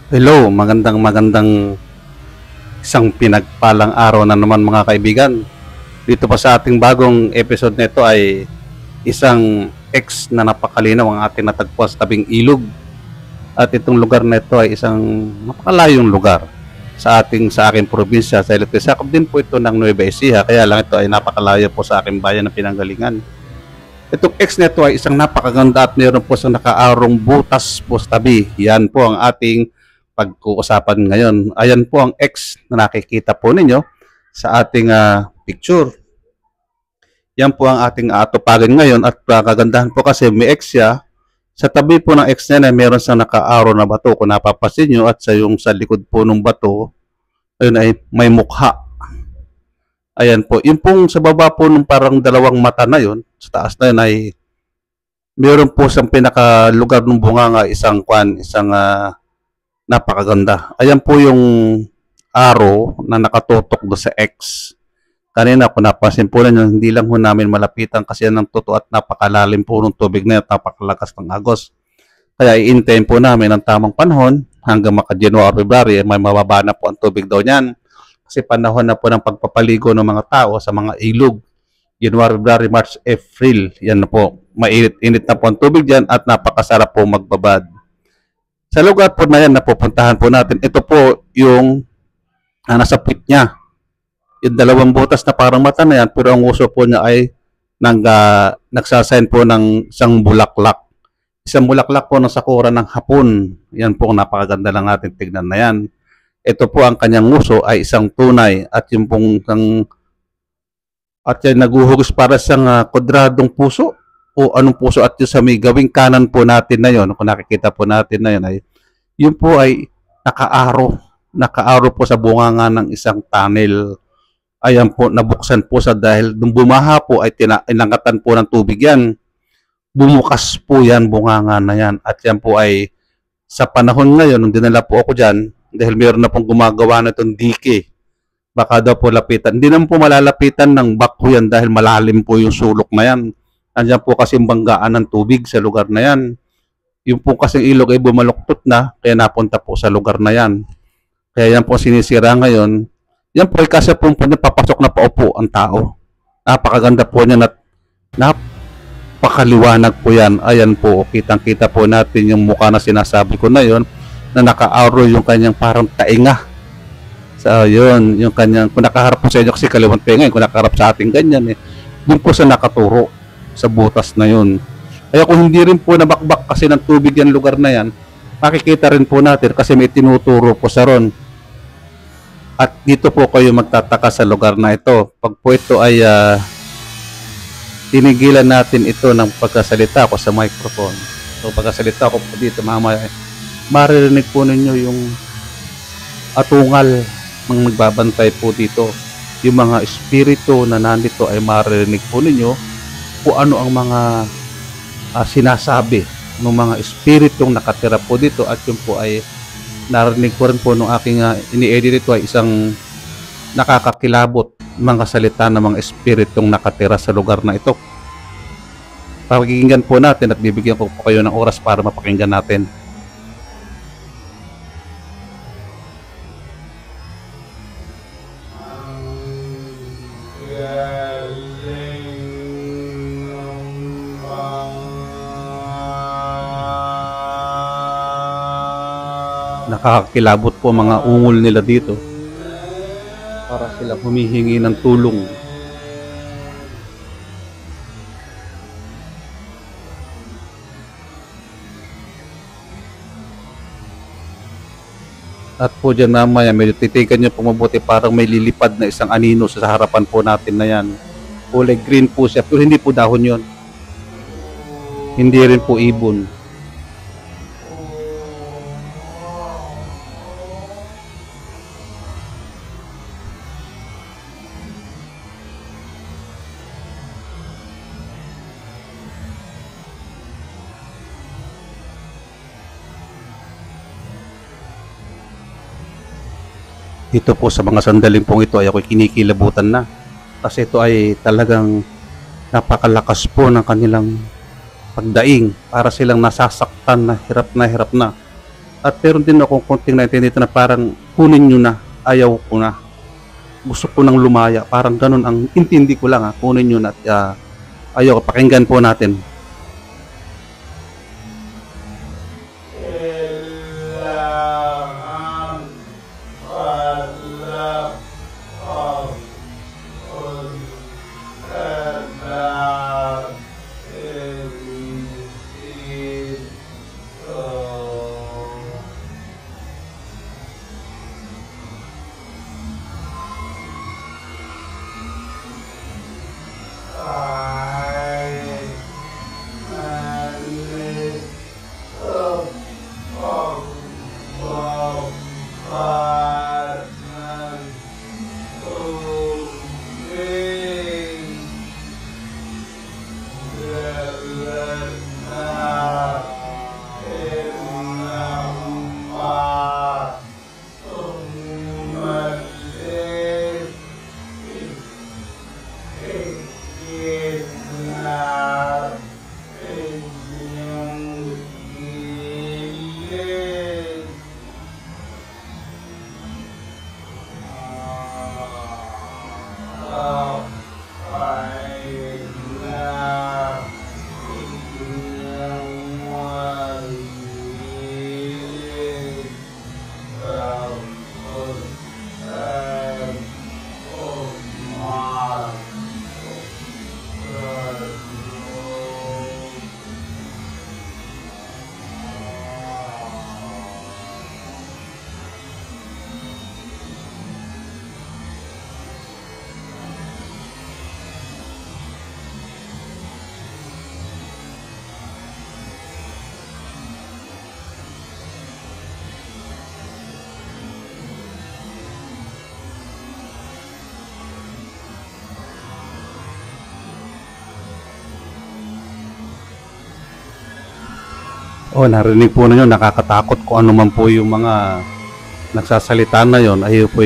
Hello, magandang isang pinagpalang araw na naman mga kaibigan. Dito pa sa ating bagong episode nito ay isang ex na napakalinaw ang ating natagpuan sa tabing ilog. At itong lugar na ito ay isang napakalayong lugar sa aking probinsya sa Ilotes. Sakop din po ito ng Nueva Ecija, kaya lang ito ay napakalayo po sa aking bayan ng Pinanggalingan. Itong ex nito ay isang napakaganda at mayroon po sa nakaarong butas po sa tabi. Yan po ang ating pag-uusapan ngayon. Ayan po ang X na nakikita po ninyo sa ating picture. Yan po ang ating aatupagan ngayon at kagandahan po kasi may X siya. Sa tabi po ng X niya na meron siyang nakaaro na bato kung napapasin nyo at sa likod po ng bato ayun ay may mukha. Ayan po. Yung pong sa baba po ng parang dalawang mata na yun, sa taas na yun ay meron po siyang pinakalugar ng bunganga isang napakaganda. Ayan po yung arrow na nakatutok do sa X. Kanina kung napansin po ninyo, hindi lang ho namin malapitan kasi yan ang totoo at napakalalim po ng tubig na yun at napakalakas ng agos. Kaya i-intend po namin ang tamang panahon hanggang maka-January, February, may mababa na po ang tubig daw niyan. Kasi panahon na po ng pagpapaligo ng mga tao sa mga ilog. January, February, March, April, yan na po. Mainit-init na po ang tubig dyan at napakasarap po magbabad. Sa lugar po na yan na pupuntahan po natin, ito po yung nasa pit niya. Yung dalawang butas na parang mata na yan, pero ang uso po niya ay nagsasign po ng isang bulaklak. Isang bulaklak po ng sakura ng hapon. Yan po ang napakaganda lang natin tignan na yan. Ito po ang kanyang uso ay isang tunay at yung pong at yan naguhugos para siyang kwadradong puso o anong puso at yung sa may gawing kanan po natin na yon, kung nakikita po natin na yun ay yun po ay nakaaro po sa bunganga ng isang tunnel. Ayan po, nabuksan po sa dahil nung bumaha po ay inangatan po ng tubig yan. Bumukas po yan, bunganga na yan. At yan po ay sa panahon ngayon, nung dinala po ako dyan, dahil mayroon na pong gumagawa na itong dike, baka daw po lapitan. Hindi naman po malalapitan ng bako yan dahil malalim po yung sulok na yan. Nandiyan po kasi banggaan ng tubig sa lugar na yan. Yung po kasing ilog ay bumaluktot na, kaya napunta po sa lugar na yan. Kaya yan po sinisira ngayon. Yan po ay kasi po papasok na paupo ang tao. Napakaganda po niya at napakaliwanag po yan. Ayan po, kitang-kita po natin yung mukha na sinasabi ko na yon na naka-arrow yung kanyang parang tainga. So yun, yung kanyang, kung nakaharap po sa inyo kasi kaliwang tainga, kung nakaharap sa ating ganyan doon po sa nakaturo sa butas na yun. Kaya kung hindi rin po nabakbak kasi ng tubig yan lugar na yan, makikita rin po natin kasi may tinuturo po sa ron. At dito po kayo magtataka sa lugar na ito. Pag po ito ay tinigilan natin ito ng pagkasalita ko sa microphone. So pagkasalita ko po dito, mamaya maririnig po ninyo yung atungal ng nagbabantay po dito. Yung mga espiritu na nandito ay maririnig po ninyo kung ano ang mga sinasabi ng mga espiritong nakatira po dito at yun po ay narinig ko rin po nung aking ini-edit ito ay isang nakakakilabot mga salita ng mga espiritong nakatira sa lugar na ito. Pakinggan po natin at bibigyan ko po kayo ng oras para mapakinggan natin. Nakakakilabot po mga ungol nila dito para sila humihingi ng tulong. At po dyan mamaya, medyo titigan nyo po mabuti, parang may lilipad na isang anino sa harapan po natin na yan. Kulay green po siya, pero hindi po dahon yon. Hindi rin po ibon. Dito po sa mga sandaling pong ito ay ako'y kinikilabutan na. Kasi ito ay talagang napakalakas po ng kanilang pagdaing para silang nasasaktan na hirap na. At meron din akong konting naintindihan dito na parang kunin nyo na, ayaw ko na. Gusto ko nang lumaya. Parang ganun ang intindi ko lang ha. Kunin nyo na at ayaw, pakinggan po natin. Oh, narinig po ninyo, nakakatakot kung ano man po yung mga nagsasalita na yon. Ayun po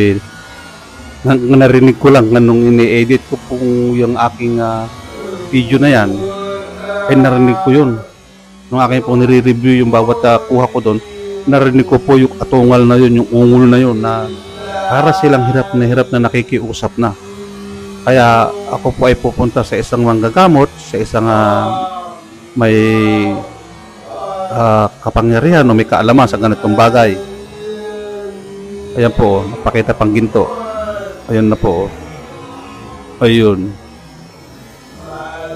narinig ko lang nung ini-edit ko po yung aking video na yan. Ay narinig ko yun. Nung aking po nire-review yung bawat kuha ko doon, narinig ko po yung katungal na yun, yung ungol na yun na para silang hirap na nakikiusap na. Kaya ako po ay pupunta sa isang manggagamot, sa isang may kapangyarihan o may kaalaman sa ganitong bagay. Ayan po, napakita pang ginto. Ayan na po. Ayun.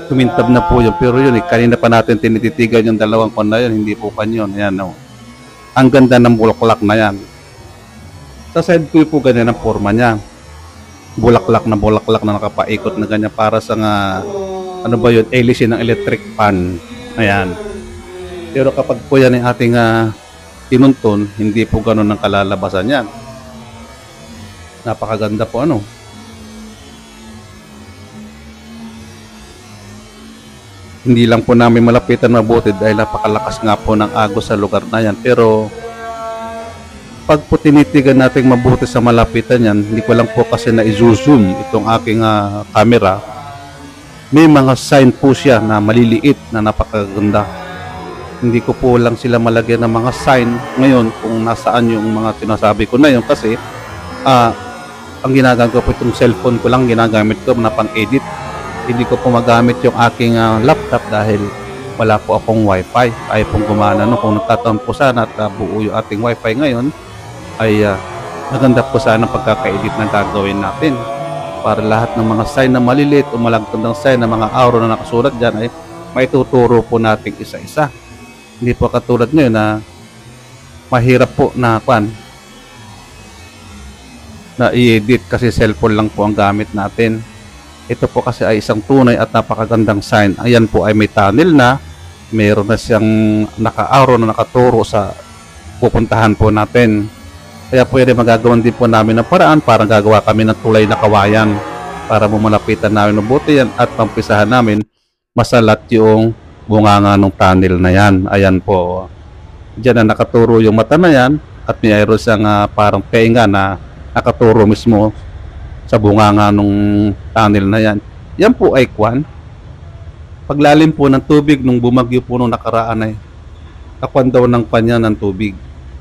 Tumintab na po yun. Pero yun, kanina pa natin tinititigan yung dalawang kon na yun. Hindi po kanyon. Ayan o. Ang ganda ng bulaklak na yan. Sa side ko po ganyan ang forma niya. Bulaklak na nakapaikot na ganyan para sa ano ba yun, hélice ng electric fan. Ayan. Pero kapag po yan ang ating tinunton, hindi po ganun ang kalalabasan yan. Napakaganda po ano. Hindi lang po namin malapitan mabuti dahil napakalakas nga po ng agos sa lugar na yan. Pero pag po tinitigan natin mabuti sa malapitan yan, hindi ko lang po kasi na-zoom itong aking camera. May mga sign po siya na maliliit na napakaganda. Hindi ko po lang sila malagyan ng mga sign ngayon kung nasaan yung mga sinasabi ko na yun kasi ang ginagamit ko po itong cellphone ko lang ginagamit ko na pang-edit. Hindi ko po magamit yung aking laptop dahil wala po akong wifi. Ay pong gumana no. Kung nagtataon po sana at buo yung ating wifi ngayon ay maganda po sana pagkaka-edit na gagawin natin para lahat ng mga sign na maliliit o malagtandang sign na mga aura na nakasulat dyan ay maituturo po natin isa-isa. Hindi po katulad ngayon na mahirap po na i-edit kasi cellphone lang po ang gamit natin. Ito po kasi ay isang tunay at napakagandang sign. Ayan po ay may tunnel na, mayroon na siyang naka-arrow na nakaturo sa pupuntahan po natin. Kaya po yan ay magagawan din po namin ng paraan para gagawa kami ng tulay na kawayan para malapitan namin mabuti yan at pampisahan namin masalat yung bunganga ng tunnel na yan. Ayan po. Diyan na nakaturo yung mata na yan at mayroon siyang parang tenga na nakaturo mismo sa bunganga ng tunnel na yan. Yan po ay paglalim po ng tubig nung bumagyo po nung nakaraan ay kapan daw ng panya ng tubig.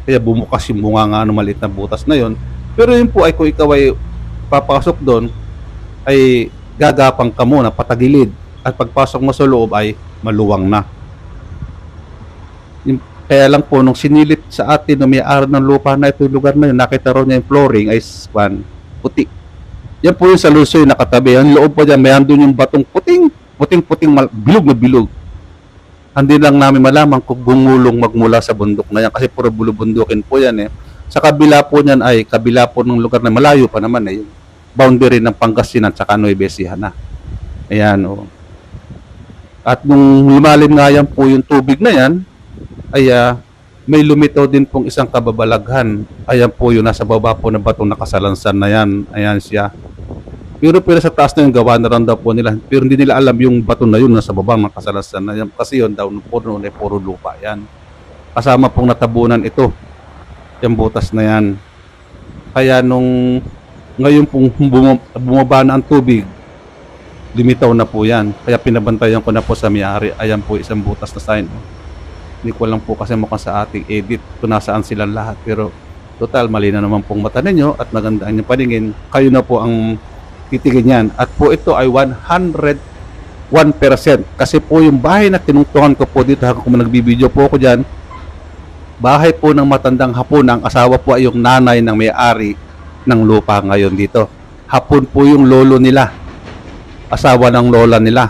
Kaya bumukas yung bunganga ng maliit na butas na yon. Pero yun po ay kung ikaw ay papasok doon, ay gagapang ka muna, patagilid. At pagpasok mo sa loob ay maluwang na. Kaya lang po, nung sinilip sa atin na may-ari ng lupa na ito, yung lugar na yun, nakita raw niya yung flooring ay puti. Yan po yung sa Lusoy nakatabi. Ang loob po dyan, may andun yung batong puting, bilog na bilog. Hindi lang namin malaman kung gumulong magmula sa bundok na yan kasi puro bulubundukin po yan eh. Sa kabila po niyan ay kabila po ng lugar na malayo pa naman eh. Yung boundary ng Pangasinan at Nueva Ecija na. Ayan o. At nung lumalim nga yan po yung tubig na yan, ay may lumitaw din pong isang kababalaghan. Ayan po yung nasa baba po ng batong nakasalansan na yan. Ayan siya. Pero sa taas na yung gawa na rin daw po nila. Pero hindi nila alam yung bato na yun nasa baba ng nakasalansan na yan. Kasi yun daw noon ay puro lupa yan. Kasama pong natabunan ito. Yung butas na yan. Kaya nung ngayon pong bumaba na ang tubig, limitaw na po yan. Kaya pinabantayan ko na po sa may-ari. Ayan po isang butas na sign. Hindi ko lang po kasi mukhang sa ating edit kung nasaan silang lahat. Pero total, mali na naman pong mata ninyo at magandaan yung paningin. Kayo na po ang titigin yan. At po ito ay 101%. Kasi po yung bahay na tinungtungan ko po dito habang nagbibideo po ako dyan, bahay po ng matandang hapon. Ang asawa po ay yung nanay ng may-ari ng lupa ngayon dito. Hapon po yung lolo nila. Asawa ng lola nila.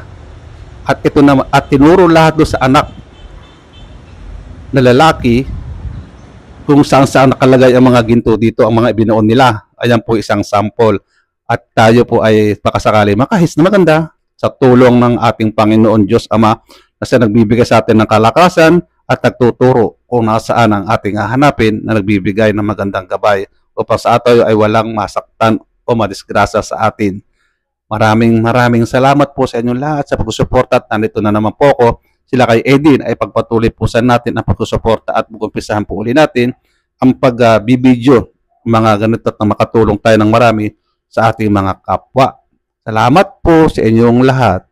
At ito na, at tinuro lahat do sa anak na lalaki kung saan nakalagay ang mga ginto dito, ang mga ibinuon nila. Ayan po isang sample. At tayo po ay pakasakali makahis na maganda sa tulong ng ating Panginoon Diyos Ama na siya nagbibigay sa atin ng kalakasan at nagtuturo kung nasaan ang ating hahanapin na nagbibigay ng magandang gabay upang sa tayo ay walang masaktan o madisgrasya sa atin. Maraming salamat po sa inyong lahat sa pagsusuporta at nandito na naman po ako. Sila kay Edin ay pagpatuloy po sa natin ang pagsusuporta at magumpisahan po uli natin ang pagbibideo mga ganito at makatulong tayo ng marami sa ating mga kapwa. Salamat po sa inyong lahat.